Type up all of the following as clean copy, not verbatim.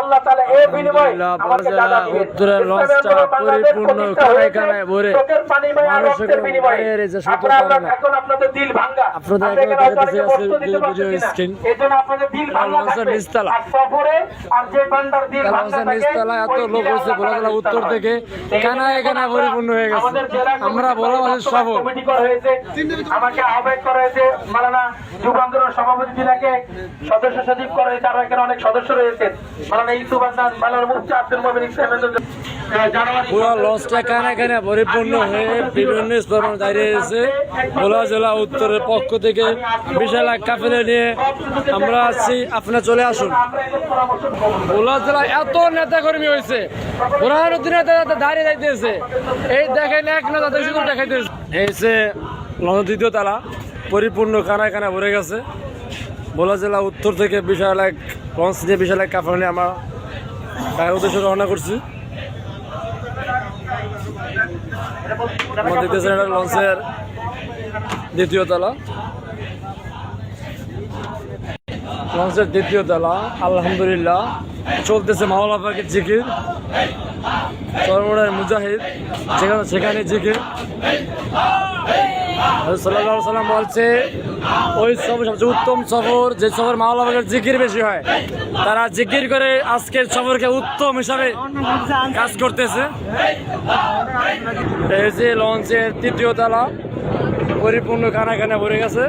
আল্লাহ তাআলা এই বিনিময়ে আমাকে দাদা দিবেন। উত্তরের লঞ্চটা পরিপূর্ণ কানায় কানায় ভরে চোখের পানি মায়া রক্তের বিনিময়ে আপনারা এখন আপনাদের দিল ভাঙা। আপনাদের এজন্য আপনাদের দিল ভাঙা থাকবে। আর সফরে আর যে বান্দার দিল ভাঙা থাকে এত লোক হয়েছে ভোলাজেলা উত্তর থেকে কানায় কানায় পরিপূর্ণ হয়ে গেছে। আমরা ভোলাবাসীর সফর কমিটি করা হয়েছে, আমাকে আহ্বায়ক করা হয়েছে, মাওলানা যুব আন্দোলন সভাপতি জেলাকে সদস্য সচিব করা হয়েছে, আরো এখানে অনেক সদস্য রয়েছেন, মাওলানা ইউসুফ হাসান, মাওলানা মুফতি আব্দুল মুমিন ইসলাম। পুরো লঞ্চটা কানায় কানায় পরিপূর্ণ হয়ে বিভিন্ন স্থানে দাঁড়িয়ে এসে ভোলা জেলা উত্তরের পক্ষ থেকে বিশাল এক কাফেলা নিয়ে আমরা আসছি। আপনারা চলে আসুন। ভোলা জেলা এত নেতা কর্মী হয়েছে, প্রধানমন্ত্রী নেতা দাঁড়িয়ে যাইতেছে, এই দেখেন এক নেতা শুধু দেখাইতেছে। এই যে লঞ্চ দ্বিতীয় তালা পরিপূর্ণ কানায় কানায় ভরে গেছে। ভোলা জেলা উত্তর থেকে বিশাল এক লঞ্চ নিয়ে বিশাল এক কাফেলা নিয়ে আমরা গায়ের উদ্দেশ্যে রওনা করছি। আমরা দেখতেছেন এটা লঞ্চের দ্বিতীয় তলা, লঞ্চের দ্বিতীয় তলা। আলহামদুলিল্লাহ চলতেছে মাওলানা পাকের জিকির, চরমোড়ার মুজাহিদ সেখানে জিকির। সাল্লাল্লাহু আলাইহি ওয়াসাল্লাম বলছে ওই সফর সবচেয়ে উত্তম সফর যে সফর মাওলানা পাকের জিকির বেশি হয়, তারা জিকির করে আজকের সফরকে উত্তম হিসাবে কাজ করতেছে। এই যে লঞ্চের তৃতীয় তলা পরিপূর্ণ কানায় কানায় ভরে গেছে।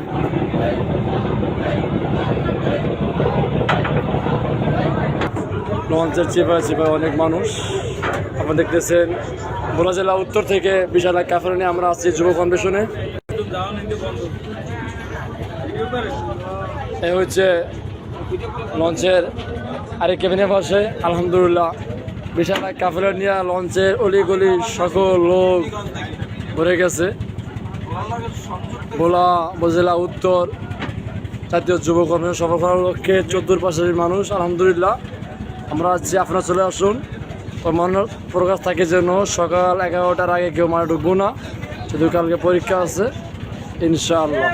লঞ্চের চিপায় চিপায় অনেক মানুষ। আপনারা দেখতেছেন ভোলা জেলা উত্তর থেকে বিশাল এক কাফেলা নিয়ে আমরা আসছি যুব কনভেনশনে। এই হচ্ছে লঞ্চের আরেক কেবিনের পাশে। আলহামদুলিল্লাহ বিশাল এক কাফেলা নিয়ে লঞ্চের অলিগলি সকল লোক ভরে গেছে। ভোলা উপজেলা উত্তর জাতীয় যুব কর্মী সফর করার লক্ষ্যে চতুর্পাশের মানুষ। আলহামদুলিল্লাহ আমরা আছি, আপনারা চলে আসুন। মনের প্রকাশ থাকে যেন সকাল 11টার আগে কেউ মানে ঢুকবো না, শুধু কালকে পরীক্ষা আছে ইনশাআল্লাহ।